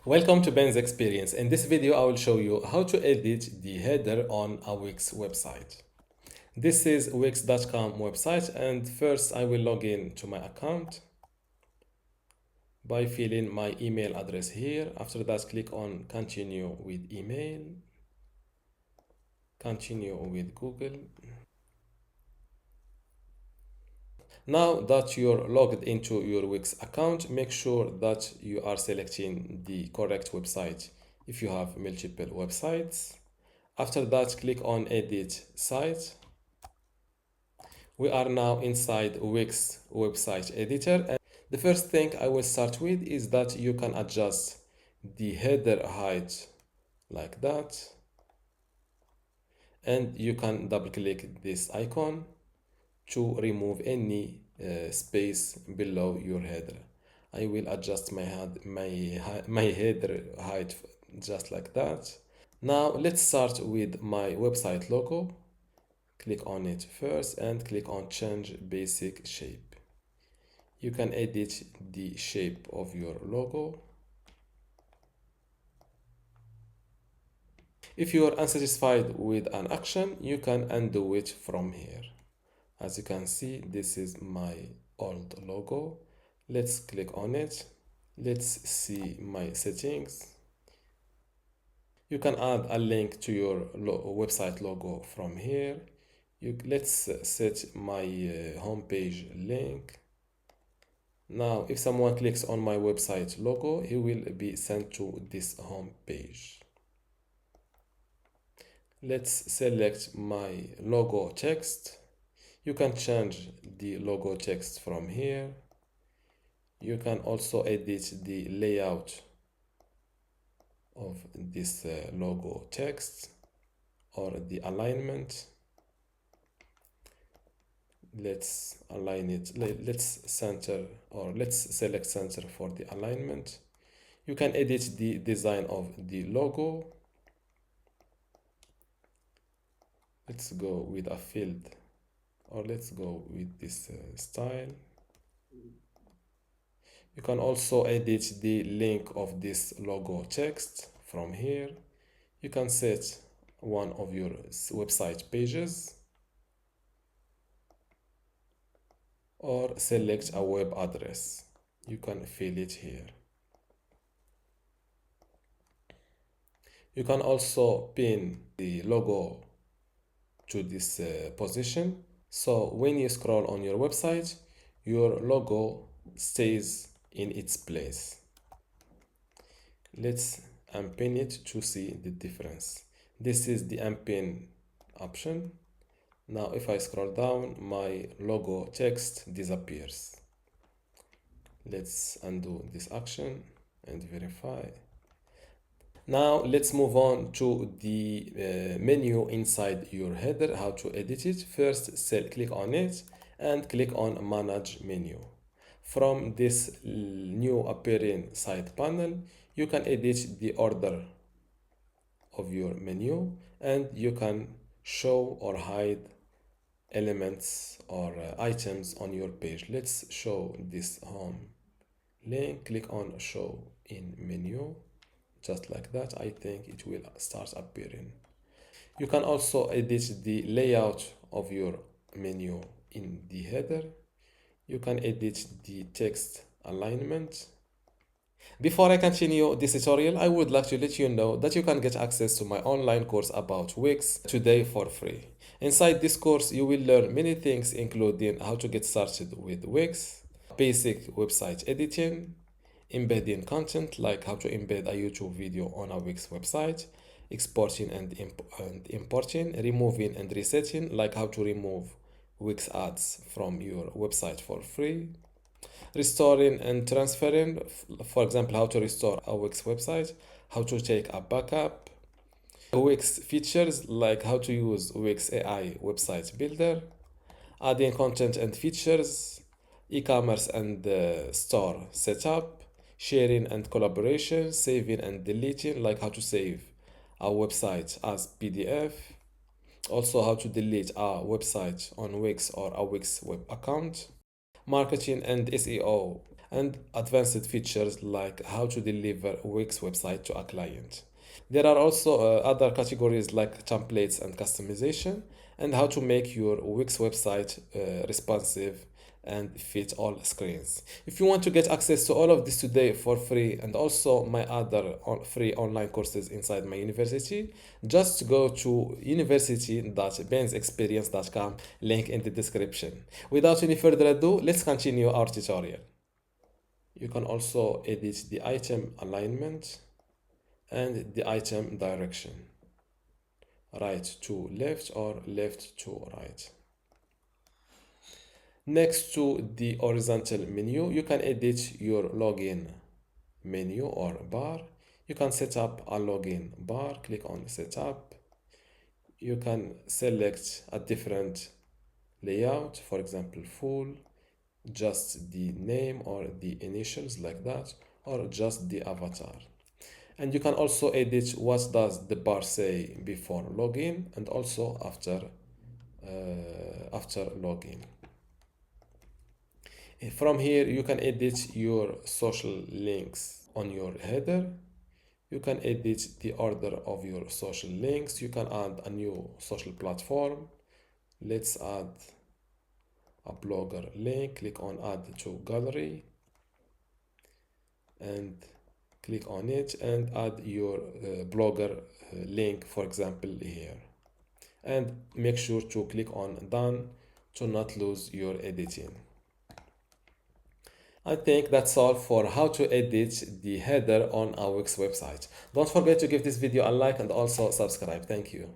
Welcome to Ben's Experience. In this video, I will show you how to edit the header on a Wix website. This is wix.com website, and first I will log in to my account by filling my email address here. After that, click on continue with email, continue with Google. Now that you're logged into your Wix account, make sure that you are selecting the correct website if you have multiple websites. After that, click on Edit Site. We are now inside Wix website editor, and the first thing I will start with is that you can adjust the header height like that, and you can double click this icon to remove any space below your header. I will adjust my header height just like that. Now let's start with my website logo. Click on it first and click on change basic shape. You can edit the shape of your logo. If you are unsatisfied with an action, you can undo it from here. As you can see, this is my old logo. Let's click on it. Let's see my settings. You can add a link to your website logo from here. Let's set my homepage link. Now, if someone clicks on my website logo, he will be sent to this home page. Let's select my logo text. You can change the logo text from here. You can also edit the layout of this logo text or the alignment. Let's align it. Let's center, or let's select center for the alignment. You can edit the design of the logo. Let's go with a field, or let's go with this style. You can also edit the link of this logo text from here. You can set one of your website pages or select a web address. You can fill it here. You can also pin the logo to this position. So when you scroll on your website, your logo stays in its place. Let's unpin it to see the difference. This is the unpin option. Now if I scroll down, my logo text disappears. Let's undo this action and verify. Now let's move on to the menu inside your header, how to edit it. First, click on it and click on Manage Menu. From this new appearing side panel, you can edit the order of your menu, and you can show or hide elements or items on your page. Let's show this home link. Click on Show in Menu. Just like that, I think it will start appearing. You can also edit the layout of your menu in the header. You can edit the text alignment. Before I continue this tutorial, I would like to let you know that you can get access to my online course about Wix today for free. Inside this course, you will learn many things, including how to get started with Wix, basic website editing, embedding content like how to embed a YouTube video on a Wix website, exporting and importing, removing and resetting like how to remove Wix ads from your website for free, restoring and transferring, for example, how to restore a Wix website, how to take a backup, Wix features like how to use Wix AI website builder, adding content and features, e-commerce and store setup, sharing and collaboration, saving and deleting, like how to save a website as PDF, also how to delete a website on Wix or a Wix web account, marketing and SEO, and advanced features like how to deliver Wix website to a client. There are also other categories like templates and customization, and how to make your Wix website responsive and fit all screens. If you want to get access to all of this today for free and also my other free online courses inside my university, just go to university.bensexperience.com, link in the description. Without any further ado, let's continue our tutorial. You can also edit the item alignment and the item direction, right to left or left to right. Next to the horizontal menu, you can edit your login menu or bar. You can set up a login bar, click on setup. You can select a different layout, for example, full, just the name or the initials like that, or just the avatar. And you can also edit what does the bar say before login and also after login. From here, you can edit your social links on your header. You can edit the order of your social links. You can add a new social platform. Let's add a blogger link. Click on add to gallery and click on it and add your blogger link, for example, here. And make sure to click on done to not lose your editing. I think that's all for how to edit the header on our Wix website. Don't forget to give this video a like and also subscribe. Thank you.